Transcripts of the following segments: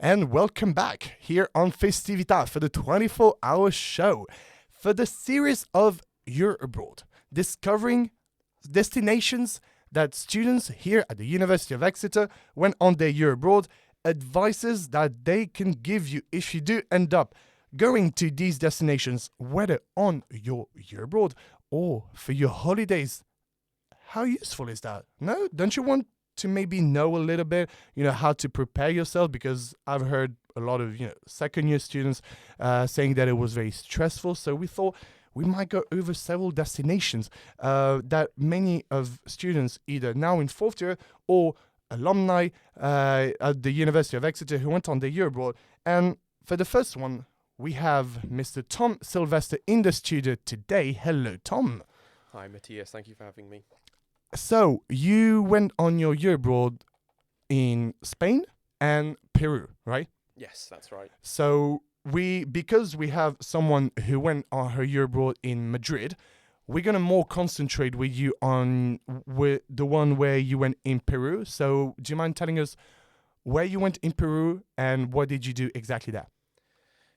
and welcome back here on FestiVITA for the 24-hour show for the series of Year Abroad, discovering destinations that students here at the University of Exeter went on their year abroad, advices that they can give you if you do end up going to these destinations, whether on your year abroad or for your holidays. How useful is that? No? Don't you want to maybe know a little bit, how to prepare yourself? Because I've heard a lot of, second year students saying that it was very stressful. So we thought we might go over several destinations that many of students, either now in fourth year or alumni at the University of Exeter who went on the year abroad. And for the first one, we have Mr. Tom Sylvester in the studio today. Hello, Tom. Hi, Matthias. Thank you for having me. So you went on your year abroad in Spain and Peru, right? Yes, that's right. So because we have someone who went on her year abroad in Madrid, we're gonna more concentrate with you on the one where you went in Peru. So do you mind telling us where you went in Peru and what did you do exactly there?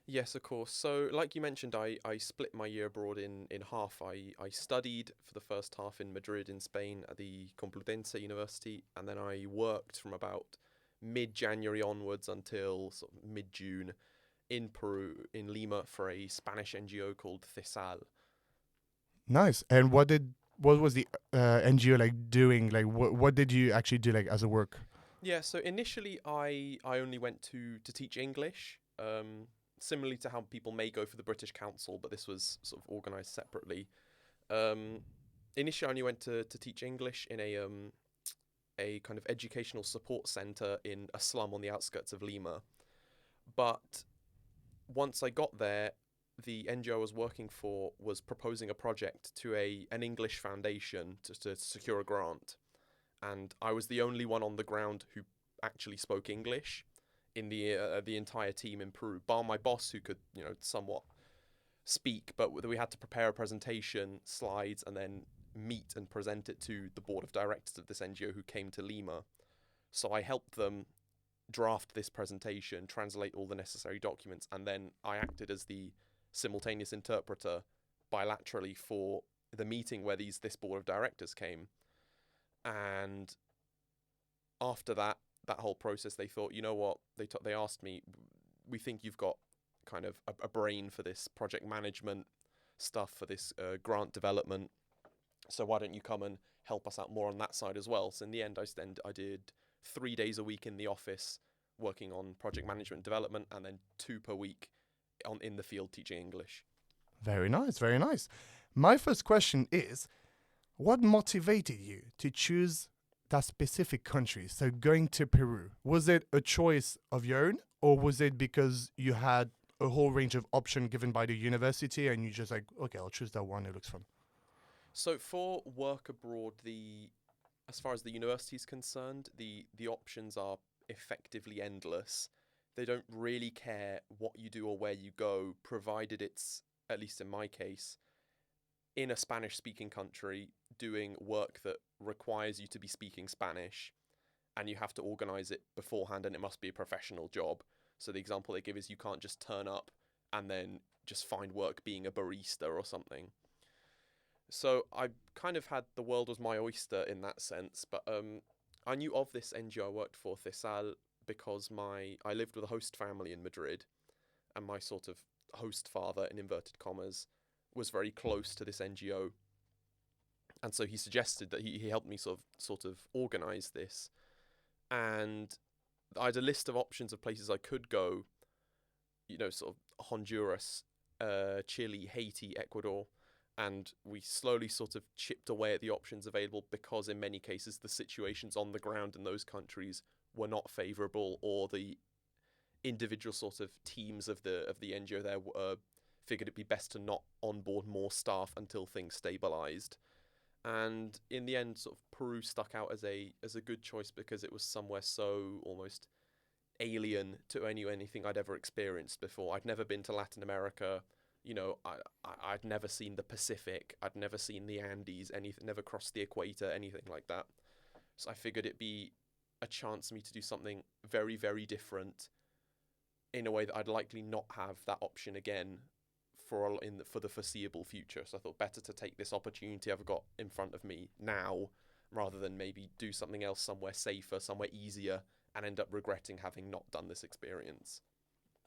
Yes, of course. So, like you mentioned, I split my year abroad in half. I studied for the first half in Madrid in Spain at the Complutense University, and then I worked from about mid-January onwards until sort of mid-June in Peru, in Lima, for a Spanish NGO called FESAL. Nice. And what was the NGO like doing? Like what did you actually do like as a work? Yeah, so initially I only went to teach English. Similarly to how people may go for the British Council, but this was sort of organised separately. Initially, I only went to teach English in a kind of educational support centre in a slum on the outskirts of Lima. But once I got there, the NGO I was working for was proposing a project to an English foundation to secure a grant. And I was the only one on the ground who actually spoke English in the entire team in Peru, bar my boss who could, somewhat speak, but we had to prepare a presentation, slides, and then meet and present it to the board of directors of this NGO who came to Lima. So I helped them draft this presentation, translate all the necessary documents, and then I acted as the simultaneous interpreter bilaterally for the meeting where this board of directors came. And after that whole process, they thought, you know what, they asked me, we think you've got kind of a brain for this project management stuff, for this grant development, so why don't you come and help us out more on that side as well? So in the end, I did 3 days a week in the office working on project management development, and then 2 per week in the field teaching English. Very nice, very nice. My first question is, what motivated you to choose that specific country? So going to Peru, was it a choice of your own, or was it because you had a whole range of options given by the university and you just like, okay, I'll choose that one, it looks fun? So for work abroad, as far as the university is concerned, the options are effectively endless. They don't really care what you do or where you go, provided it's, at least in my case, in a Spanish-speaking country, doing work that requires you to be speaking Spanish, and you have to organise it beforehand, and it must be a professional job. So the example they give is you can't just turn up and then just find work being a barista or something. So I kind of had the world was my oyster in that sense, but I knew of this NGO I worked for, FESAL, because I lived with a host family in Madrid, and my sort of host father, in inverted commas, was very close to this NGO, and so he suggested that he helped me sort of organise this, and I had a list of options of places I could go, sort of Honduras, Chile, Haiti, Ecuador, and we slowly sort of chipped away at the options available because in many cases the situations on the ground in those countries were not favourable, or the individual sort of teams of the NGO there figured it'd be best to not onboard more staff until things stabilised. And in the end, sort of Peru stuck out as a good choice because it was somewhere so almost alien to anything I'd ever experienced before. I'd never been to Latin America. I'd never seen the Pacific. I'd never seen the Andes. Never crossed the equator. Anything like that. So I figured it'd be a chance for me to do something very, very different, in a way that I'd likely not have that option again for the foreseeable future. So I thought better to take this opportunity I've got in front of me now, rather than maybe do something else somewhere safer, somewhere easier, and end up regretting having not done this experience.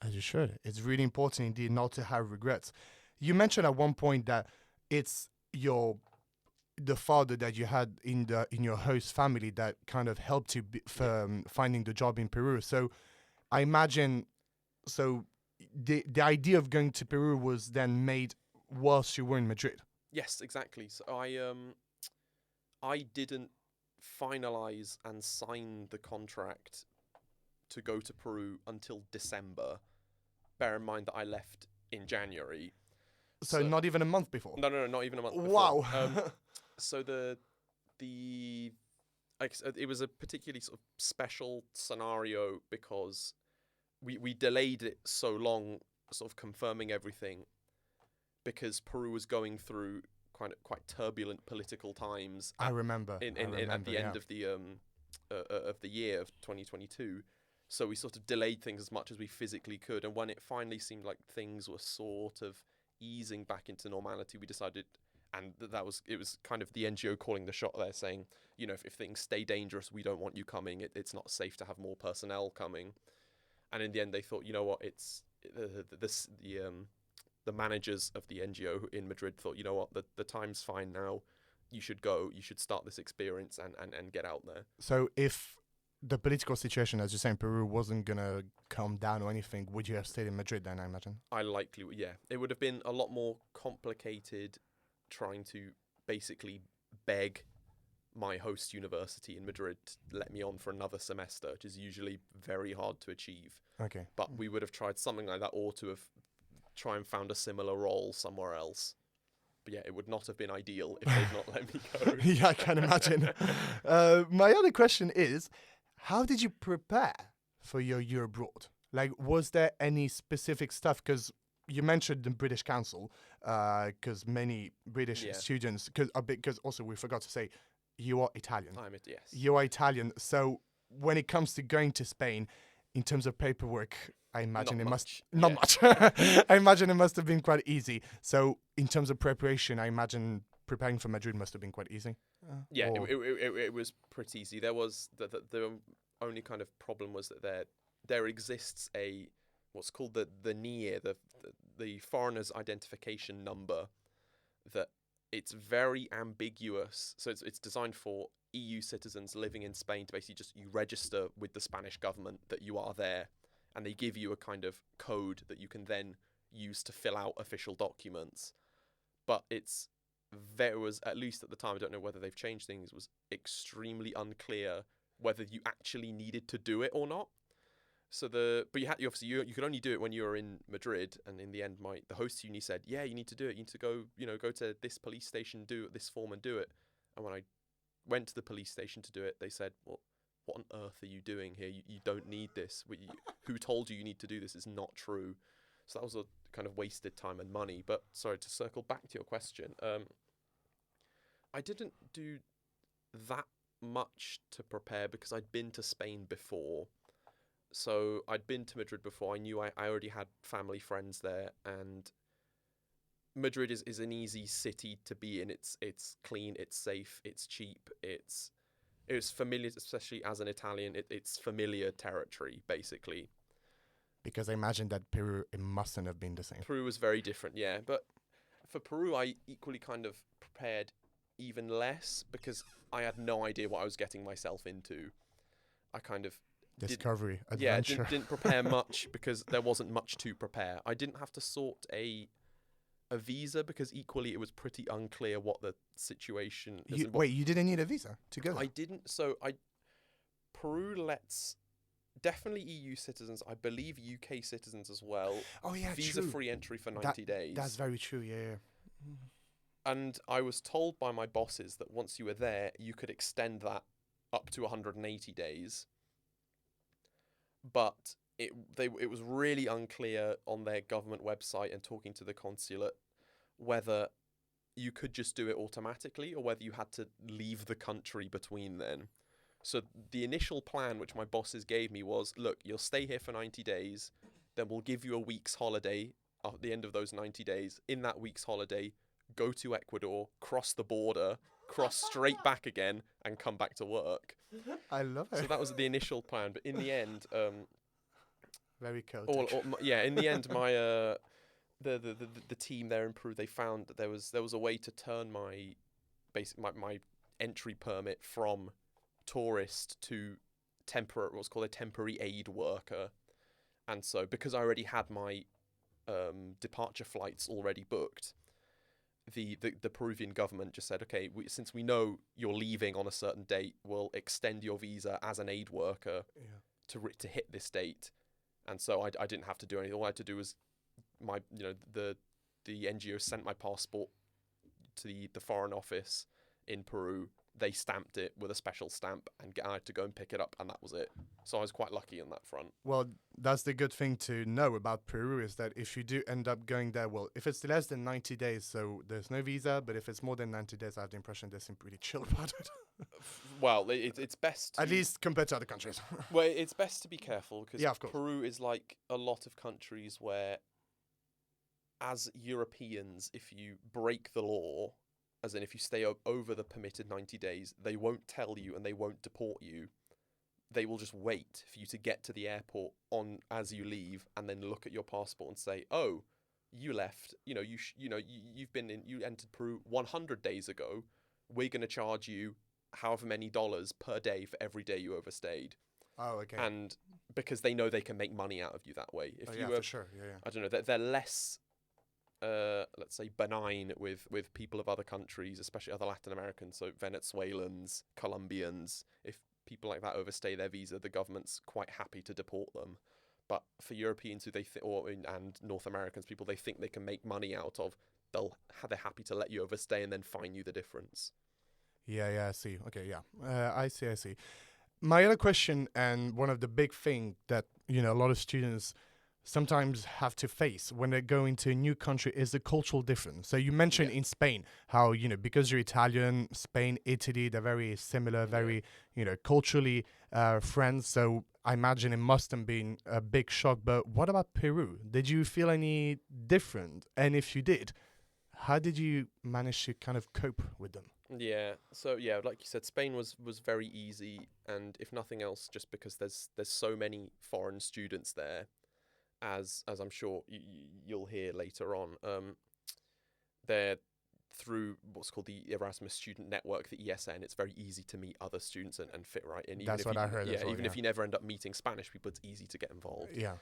As you should. It's really important indeed not to have regrets. You mentioned at one point that it's the father that you had in your host family that kind of helped you finding the job in Peru. So I imagine, so the idea of going to Peru was then made whilst you were in Madrid. Yes, exactly. So I didn't finalize and sign the contract to go to Peru until December. Bear in mind that I left in January. So not even a month before. No, not even a month before. Wow. So it was a particularly sort of special scenario because we delayed it so long, sort of confirming everything, because Peru was going through quite turbulent political times. I remember. At the end of the year of 2022. So we sort of delayed things as much as we physically could, and when it finally seemed like things were sort of easing back into normality, we decided, and it was kind of the NGO calling the shot there, saying, you know, if things stay dangerous, we don't want you coming. It's not safe to have more personnel coming. And in the end, they thought, you know what, it's the managers of the NGO in Madrid thought, you know what, the time's fine now. You should go. You should start this experience and get out there. So if the political situation, as you say, in Peru wasn't going to calm down or anything, would you have stayed in Madrid then, I imagine? I likely would, yeah. It would have been a lot more complicated trying to basically beg my host university in Madrid to let me on for another semester, which is usually very hard to achieve. Okay. But we would have tried something like that, or to have tried and found a similar role somewhere else. But yeah, it would not have been ideal if they'd not let me go. Yeah, I can imagine. My other question is, how did you prepare for your year abroad? Like, was there any specific stuff? Because you mentioned the British Council, because many British students, because also we forgot to say, you are Italian. Yes. You are Italian. So when it comes to going to Spain, in terms of paperwork, I imagine not much. I imagine it must have been quite easy. So in terms of preparation, I imagine preparing for Madrid must have been quite easy. It was pretty easy. There was the only kind of problem was that there exists what's called the NIE, the foreigner's identification number, that it's very ambiguous. So it's designed for EU citizens living in Spain to basically just, you register with the Spanish government that you are there, and they give you a kind of code that you can then use to fill out official documents. But there was, at least at the time, I don't know whether they've changed things, was extremely unclear whether you actually needed to do it or not. So you could only do it when you were in Madrid, and in the end, the host uni said, yeah, you need to do it. You need to go to this police station, do this form, and do it. And when I went to the police station to do it, they said, well, what on earth are you doing here? You don't need this. Who told you need to do this? Is not true. So that was a kind of wasted time and money. But sorry, to circle back to your question, I didn't do that much to prepare because I'd been to Spain before. So I'd been to Madrid before. I knew I already had family, friends there, and Madrid is an easy city to be in. It's clean, it's safe, it's cheap, it's familiar, especially as an Italian. It's familiar territory, basically. Because I imagine that Peru, it mustn't have been the same. Peru was very different, yeah. But for Peru, I equally kind of prepared even less because I had no idea what I was getting myself into. I kind of discovery, adventure. Yeah, didn't prepare much because there wasn't much to prepare. I didn't have to sort a visa because equally it was pretty unclear what the situation is. Wait, you didn't need a visa to go there? I didn't. So Peru lets definitely EU citizens, I believe UK citizens as well. Oh yeah, visa-free entry for 90 days. That's very true. Yeah. And I was told by my bosses that once you were there, you could extend that up to 180 days. But it was really unclear on their government website and talking to the consulate whether you could just do it automatically or whether you had to leave the country between then. So the initial plan, which my bosses gave me, was, look, you'll stay here for 90 days. then we'll give you a week's holiday at the end of those 90 days. In that week's holiday, go to Ecuador, cross the border, cross straight back again, and come back to work. I love it. So that was the initial plan, but in the end, very chaotic. in the end, my the team there in Peru, they found that there was a way to turn my entry permit from tourist to what's called a temporary aid worker. And so because I already had my departure flights already booked, the Peruvian government just said, okay, since we know you're leaving on a certain date, we'll extend your visa as an aid worker to hit this date. And so I didn't have to do anything. All I had to do was the NGO sent my passport to the Foreign Office in Peru. They stamped it with a special stamp, and I had to go and pick it up, and that was it. So I was quite lucky on that front. Well, that's the good thing to know about Peru, is that if you do end up going there, well, if it's less than 90 days, so there's no visa, but if it's more than 90 days, I have the impression they seem pretty chill about it. Well, it's best at least compared to other countries. Well, it's best to be careful, because of course. Peru is like a lot of countries where, as Europeans, if you break the law, as in if you stay over the permitted 90 days, they won't tell you and they won't deport you. They will just wait for you to get to the airport as you leave, and then look at your passport and say, "Oh, you left. You entered Peru 100 days ago. We're going to charge you however many dollars per day for every day you overstayed." Oh, okay. And because they know they can make money out of you that way. For sure. Yeah. I don't know. They're less, let's say, benign with people of other countries, especially other Latin Americans, so Venezuelans, Colombians. If people like that overstay their visa, the government's quite happy to deport them. But for Europeans and North Americans, people they think they can make money out of, they're happy to let you overstay and then fine you the difference. Yeah, I see. Okay, yeah. I see. My other question, and one of the big thing that, a lot of students sometimes have to face when they go into a new country is the cultural difference. So you mentioned in Spain how, because you're Italian, Spain, Italy, they're very similar, very, culturally friends. So I imagine it must have been a big shock. But what about Peru? Did you feel any different? And if you did, how did you manage to kind of cope with them? Yeah, so like you said, Spain was very easy, and if nothing else, just because there's so many foreign students there, as I'm sure you'll hear later on, they're through what's called the Erasmus Student Network, the ESN. It's very easy to meet other students and fit right in. That's what I heard. Even if you never end up meeting Spanish people, it's easy to get involved. Yeah,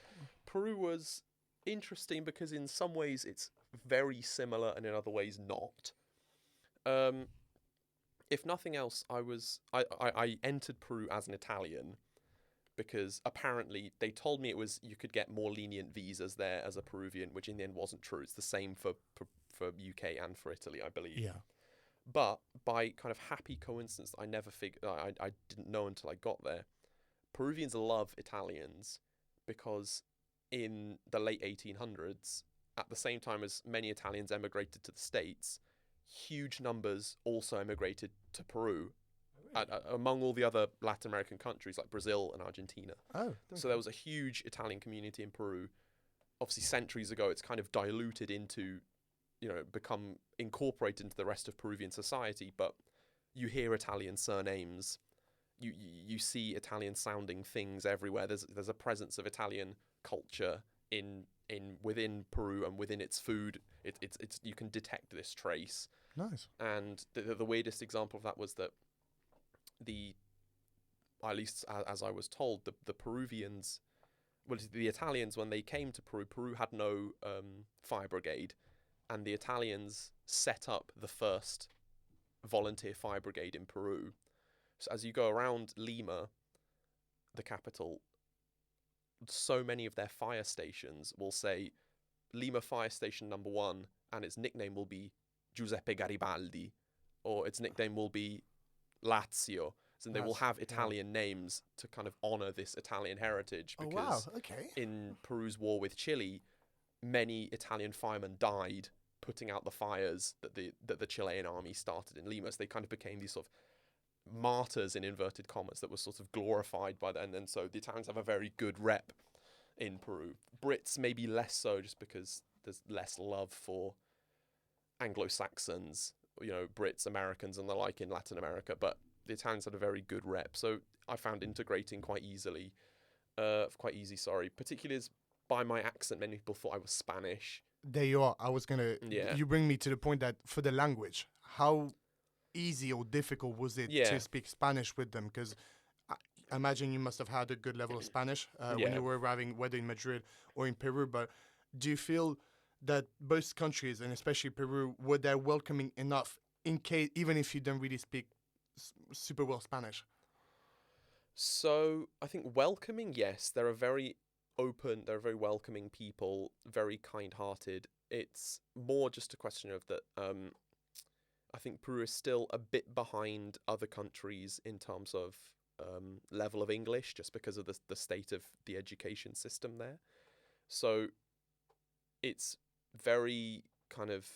Peru was interesting because in some ways it's very similar, and in other ways not. If nothing else, I entered Peru as an Italian because apparently they told me you could get more lenient visas there as a Peruvian, which in the end wasn't true. It's the same for UK and for Italy, I believe. Yeah. But by kind of happy coincidence, I never figured, I didn't know until I got there. Peruvians love Italians because in the late 1800s, at the same time as many Italians emigrated to the States, huge numbers also emigrated to Peru, among all the other Latin American countries like Brazil and Argentina. Oh, so there was a huge Italian community in Peru. Obviously, centuries ago, it's kind of diluted into, become incorporated into the rest of Peruvian society. But you hear Italian surnames, you see Italian-sounding things everywhere. There's a presence of Italian culture within Peru and within its food. It's you can detect this trace. Nice. And the weirdest example of that was that at least as I was told, the Peruvians, the Italians, when they came to Peru had no fire brigade, and the Italians set up the first volunteer fire brigade in Peru. So as you go around Lima, the capital, so many of their fire stations will say Lima Fire Station number 1, and its nickname will be Giuseppe Garibaldi, or its nickname will be Lazio. So they will have Italian names to kind of honor this Italian heritage, because in Peru's war with Chile, many Italian firemen died putting out the fires that the Chilean army started in Lima. So they kind of became these sort of martyrs in inverted commas that were sort of glorified by them, and so the Italians have a very good rep in Peru. Brits maybe less so, just because there's less love for Anglo-Saxons, Brits, Americans, and the like in Latin America. But the Italians had a very good rep, so I found integrating quite easy. Sorry, particularly as by my accent, many people thought I was Spanish. There you are. I was gonna. Yeah. You bring me to the point that for the language, how easy or difficult was it Yeah. to speak Spanish with them? Because I imagine you must have had a good level of Spanish when Yeah. you were arriving, whether in Madrid or in Peru. But do you feel that both countries, and especially Peru, were they welcoming enough in case, even if you don't really speak super well Spanish? So I think welcoming, yes, they're a very open, they're very welcoming people, very kind-hearted. It's more just a question of that. I think Peru is still a bit behind other countries in terms of level of English, just because of the state of the education system there. So it's very kind of.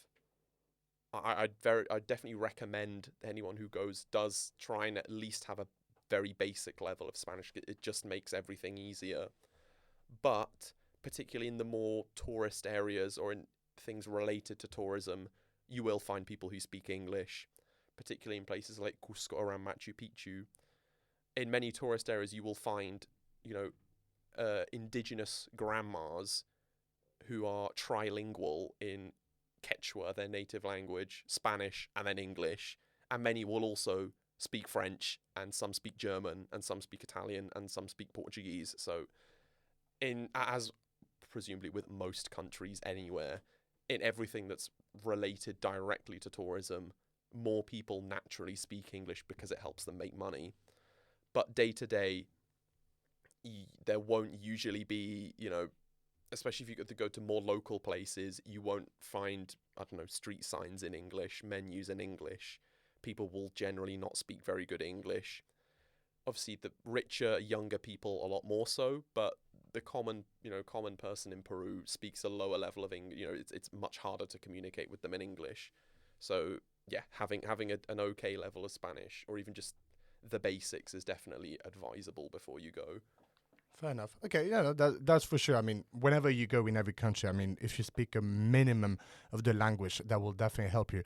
I'd definitely recommend anyone who does try and at least have a very basic level of Spanish. It just makes everything easier. But particularly in the more tourist areas or in things related to tourism, you will find people who speak English, particularly in places like Cusco around Machu Picchu. In many tourist areas, you will find, indigenous grandmas who are trilingual in Quechua, their native language, Spanish, and then English. And many will also speak French, and some speak German, and some speak Italian, and some speak Portuguese. So, as presumably with most countries anywhere, in everything that's related directly to tourism, more people naturally speak English because it helps them make money. But day to day, there won't usually be, especially if you get to go to more local places, you won't find, I don't know, street signs in English, menus in English. People will generally not speak very good English. Obviously, the richer, younger people a lot more so, but the common person in Peru speaks a lower level of English. It's much harder to communicate with them in English. So yeah, having an okay level of Spanish, or even just the basics, is definitely advisable before you go. Fair enough. Okay, yeah, that's for sure. I mean, whenever you go in every country, I mean, if you speak a minimum of the language, that will definitely help you.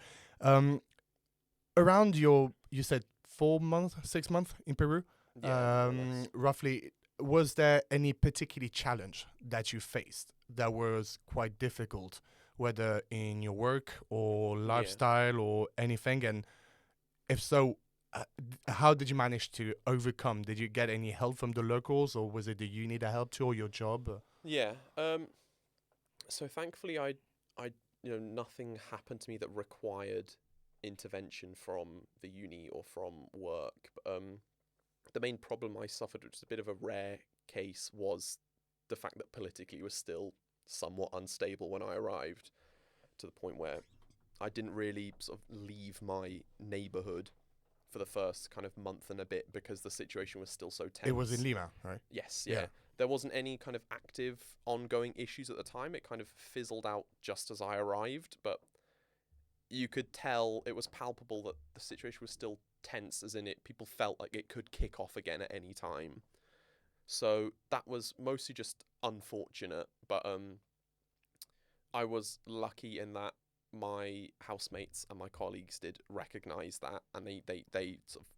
Around you said 4 months, 6 months in Peru, Yeah, roughly. Was there any particular challenge that you faced that was quite difficult, whether in your work or lifestyle or anything? And if so, how did you manage to overcome? Did you get any help from the locals, or was it the uni that helped you, or your job? Yeah. So thankfully, I nothing happened to me that required intervention from the uni or from work. But the main problem I suffered, which is a bit of a rare case, was the fact that politically was still somewhat unstable when I arrived, to the point where I didn't really sort of leave my neighborhood for the first kind of month and a bit because the situation was still so tense. It was in Lima, right? Yes, yeah. There wasn't any kind of active ongoing issues at the time. It kind of fizzled out just as I arrived, but you could tell, it was palpable that the situation was still tense, as in people felt like it could kick off again at any time. So that was mostly just unfortunate, but I was lucky in that my housemates and my colleagues did recognise that, and they sort of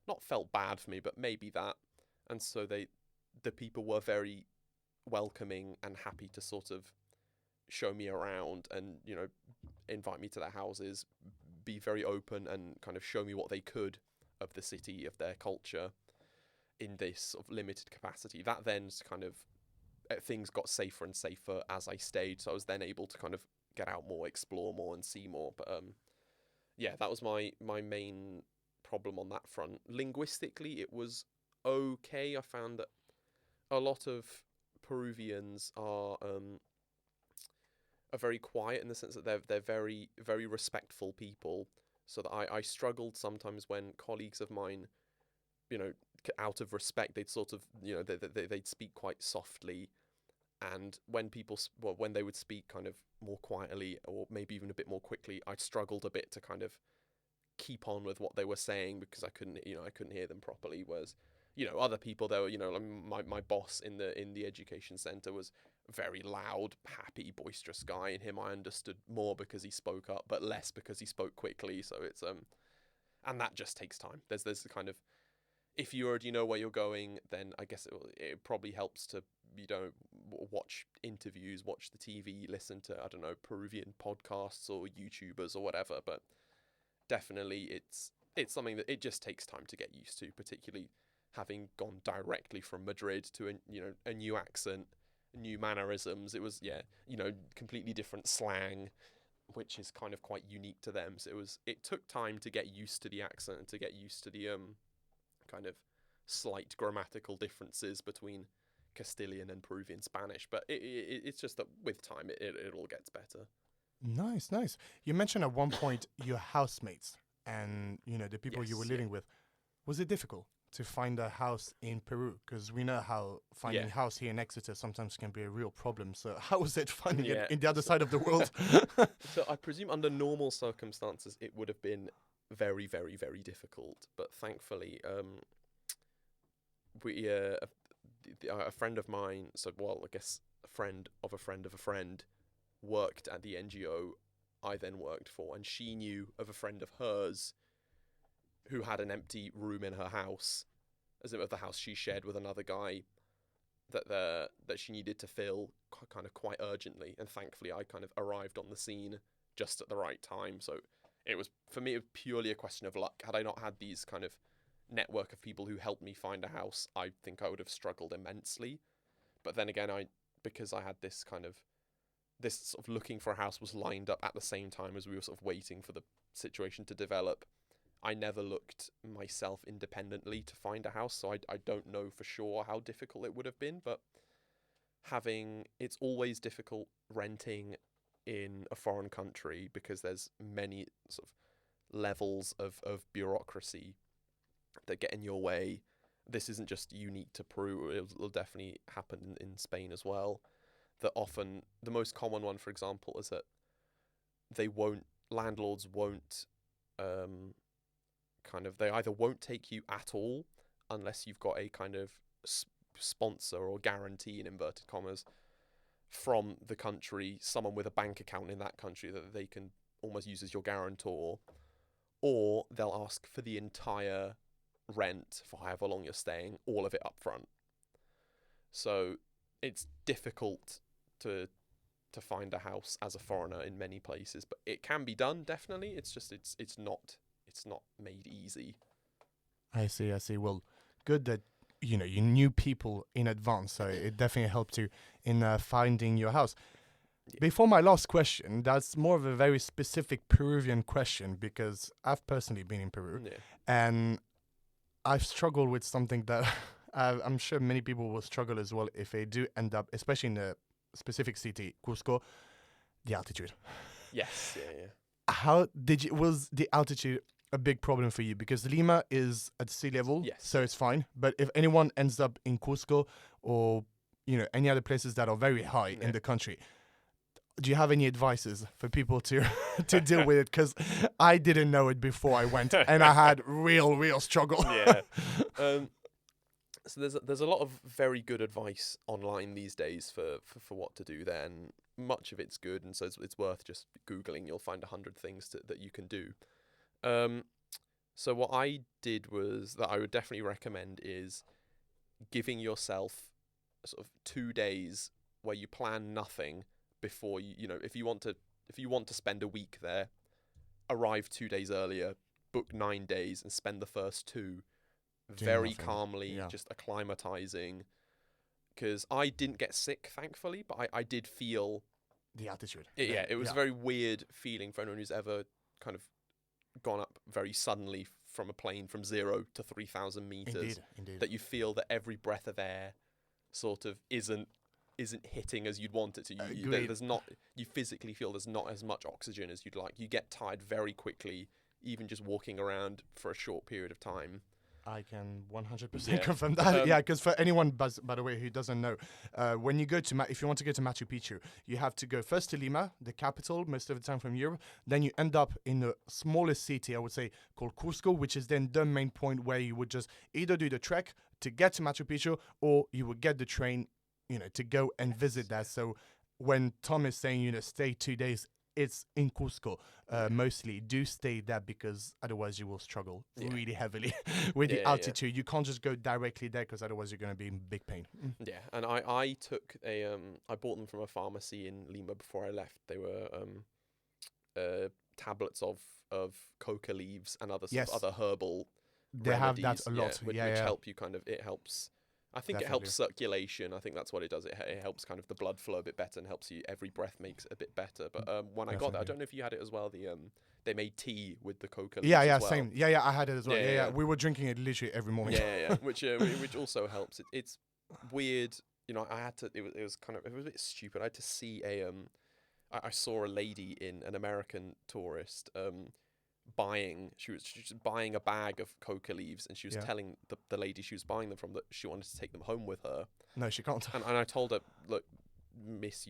not felt bad for me, but maybe that, and so the people were very welcoming and happy to sort of show me around and invite me to their houses, be very open and kind of show me what they could of the city, of their culture, in this sort of limited capacity. That then kind of things got safer and safer as I stayed, so I was then able to kind of get out more, explore more, and see more. But yeah, that was my main problem on that front. Linguistically, it was okay. I found that a lot of Peruvians are very quiet, in the sense that they're very, very respectful people. So that I struggled sometimes when colleagues of mine, out of respect, they'd sort of, they'd speak quite softly. And when when they would speak kind of more quietly, or maybe even a bit more quickly, I struggled a bit to kind of keep on with what they were saying because I couldn't hear them properly. Whereas other people there were, like my boss in the education center was a very loud, happy, boisterous guy, and him I understood more because he spoke up, but less because he spoke quickly. So it's and that just takes time. There's the kind of, if you already know where you're going, then I guess it probably helps to watch interviews, watch the TV, listen to, I don't know, Peruvian podcasts or YouTubers or whatever. But definitely it's something that it just takes time to get used to, particularly having gone directly from Madrid to a new accent, new mannerisms. It was completely different slang, which is kind of quite unique to them. So it took time to get used to the accent and to get used to the kind of slight grammatical differences between Castilian and Peruvian Spanish, but it's just that with time it all gets better. Nice, nice. You mentioned at one point your housemates and the people you were living with. Was it difficult to find a house in Peru? Because we know how finding a house here in Exeter sometimes can be a real problem. So how was it finding it in the other side of the world? So I presume under normal circumstances it would have been very, very, very difficult. But thankfully, a friend of mine, I guess a friend of a friend of a friend, worked at the NGO I then worked for, and she knew of a friend of hers who had an empty room in her house, as in the house she shared with another guy, that she needed to fill kind of quite urgently. And thankfully I kind of arrived on the scene just at the right time. So it was, for me, purely a question of luck. Had I not had these kind of network of people who helped me find a house, I think I would have struggled immensely. But then again, because I had this sort of looking for a house was lined up at the same time as we were sort of waiting for the situation to develop, I never looked myself independently to find a house, so I don't know for sure how difficult it would have been. But it's always difficult renting in a foreign country because there's many sort of levels of bureaucracy that get in your way. This isn't just unique to Peru, it'll definitely happen in Spain as well. That often, the most common one, for example, is that landlords won't they either won't take you at all unless you've got a kind of sponsor or guarantee, in inverted commas, from the country, someone with a bank account in that country that they can almost use as your guarantor, or they'll ask for the entire rent for however long you're staying, all of it up front. So it's difficult to find a house as a foreigner in many places, but it can be done, definitely. It's just it's not made easy. I see. Well, good that you knew people in advance, so it definitely helped you in finding your house. Yeah. Before my last question, that's more of a very specific Peruvian question, because I've personally been in Peru, and I've struggled with something that I'm sure many people will struggle as well if they do end up, especially in a specific city, Cusco, the altitude. Yes, yeah. How was the altitude a big problem for you? Because Lima is at sea level, so it's fine. But if anyone ends up in Cusco or any other places that are very high in the country, do you have any advices for people to deal with it? Because I didn't know it before I went, and I had real struggle. Yeah. So there's a lot of very good advice online these days for what to do there, and much of it's good, and so it's worth just Googling. You'll find 100 things that you can do. So what I did was that I would definitely recommend is giving yourself sort of 2 days where you plan nothing before if you want to spend a week there, arrive 2 days earlier, book 9 days, and spend the first 2 very calmly, just acclimatizing. Because I didn't get sick, thankfully, but I did feel the altitude. It was a very weird feeling for anyone who's ever kind of gone up very suddenly from a plane from 0 to 3,000 meters. Indeed. That you feel that every breath of air sort of isn't hitting as you'd want it to. You physically feel there's not as much oxygen as you'd like. You get tired very quickly, even just walking around for a short period of time. I can 100% Yeah. confirm that. Yeah, because for anyone, by the way, who doesn't know, when you go to if you want to go to Machu Picchu, you have to go first to Lima, the capital, most of the time from Europe. Then you end up in a smaller city, I would say, called Cusco, which is then the main point where you would just either do the trek to get to Machu Picchu, or you would get the train, to go and visit that. So when Tom is saying, stay 2 days, it's in Cusco mostly. Do stay there because otherwise you will struggle really heavily with the altitude. You can't just go directly there because otherwise you're going to be in big pain. Yeah, and I took I bought them from a pharmacy in Lima before I left. They were tablets of coca leaves and other sort of other herbal They remedies, have that a lot. which help you it helps. I think it helps circulation. I think that's what it does. It helps kind of the blood flow a bit better and helps you. Every breath makes it a bit better. But when I got that, I don't know if you had it as well. They made tea with the coca leaves as well. Same. Yeah, I had it as well. Yeah. We were drinking it literally every morning. Yeah. Which also helps. It's weird. I had to. It was a bit stupid. I had to see I saw a lady an American tourist she was buying a bag of coca leaves, and she was telling the lady she was buying them from that she wanted to take them home with her. No, she can't. And I told her, look, miss,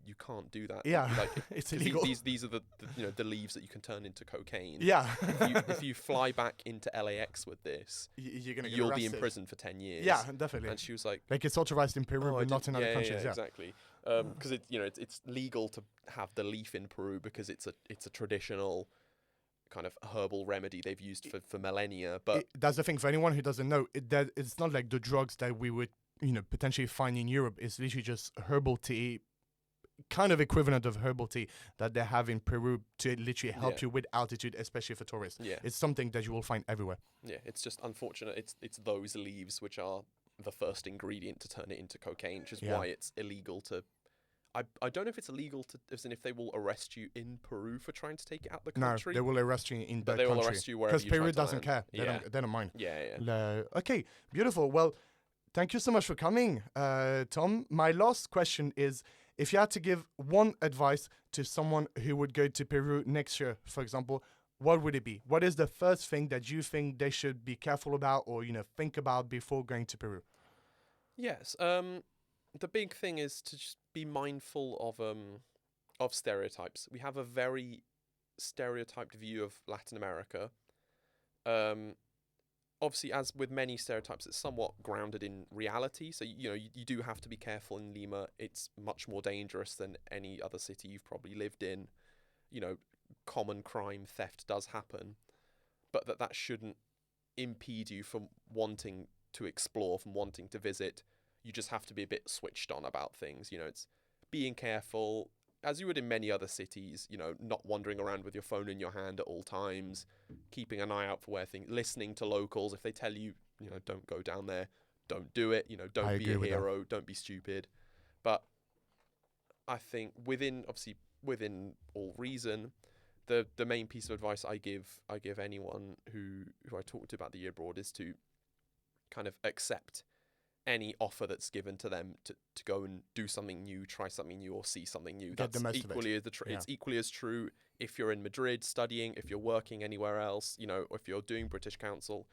you can't do that. Yeah, like, it's illegal. These are the leaves that you can turn into cocaine. Yeah. if you fly back into LAX with this, you'll be in prison for 10 years. Yeah, definitely. And she was like it's authorized in Peru, but not in other countries. Yeah, exactly. Because it's legal to have the leaf in Peru because it's a traditional kind of herbal remedy they've used for millennia. But that's the thing. For anyone who doesn't know, it's not like the drugs that we would potentially find in Europe. It's literally just herbal tea, kind of equivalent of herbal tea that they have in Peru to literally help you with altitude, especially for tourists. Yeah, it's something that you will find everywhere. Yeah, it's just unfortunate. It's those leaves which are the first ingredient to turn it into cocaine, which is why it's illegal to. I don't know if it's illegal to, as in if they will arrest you in Peru for trying to take it out the country. No, they will arrest you in the country. But they will arrest you wherever you try to land. Because Peru doesn't care. They don't mind. Yeah. Okay, beautiful. Well, thank you so much for coming, Tom. My last question is, if you had to give one advice to someone who would go to Peru next year, for example, what would it be? What is the first thing that you think they should be careful about or, think about before going to Peru? Yes. The big thing is to just be mindful of stereotypes. We have a very stereotyped view of Latin America. Obviously, as with many stereotypes, it's somewhat grounded in reality. So, you do have to be careful in Lima. It's much more dangerous than any other city you've probably lived in. Common crime, theft does happen. But that shouldn't impede you from wanting to explore, from wanting to visit. You just have to be a bit switched on about things. It's being careful, as you would in many other cities, not wandering around with your phone in your hand at all times, keeping an eye out for listening to locals. If they tell you, don't go down there, don't do it. Don't be a hero, don't be stupid. But I think within all reason, the main piece of advice I give anyone who I talk to about the year abroad is to kind of accept any offer that's given to them to go and do something new, try something new, or see something new. That's equally it's equally as true if you're in Madrid studying, if you're working anywhere else, or if you're doing British Council,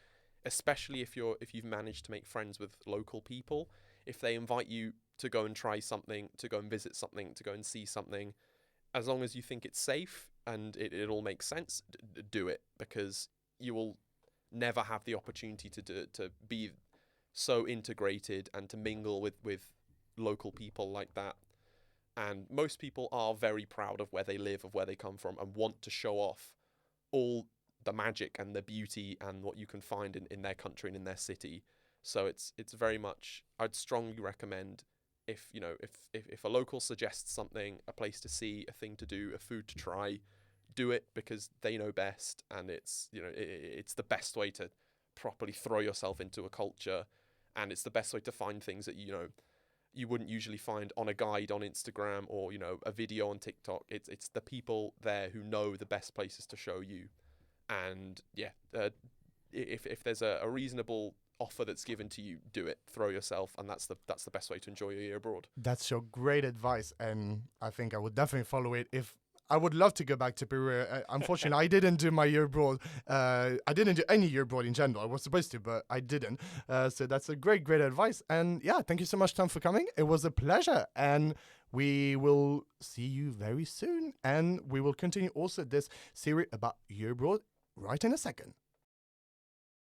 especially if you've managed to make friends with local people. If they invite you to go and try something, to go and visit something, to go and see something, as long as you think it's safe and it all makes sense, do it, because you will never have the opportunity to be so integrated and to mingle with local people like that. And most people are very proud of where they live, of where they come from, and want to show off all the magic and the beauty and what you can find in their country and in their city. So it's very much, I'd strongly recommend, if a local suggests something, a place to see, a thing to do, a food to try, do it, because they know best, and it's the best way to properly throw yourself into a culture. And it's the best way to find things that, you wouldn't usually find on a guide on Instagram or, a video on TikTok. It's the people there who know the best places to show you. And if there's a reasonable offer that's given to you, do it, throw yourself. And that's the best way to enjoy your year abroad. That's your great advice. And I think I would definitely follow it if I would love to go back to Peru. Unfortunately, I didn't do my year abroad. I didn't do any year abroad in general. I was supposed to, but I didn't. So that's a great advice. And yeah, thank you so much, Tom, for coming. It was a pleasure. And we will see you very soon. And we will continue also this series about year abroad right in a second.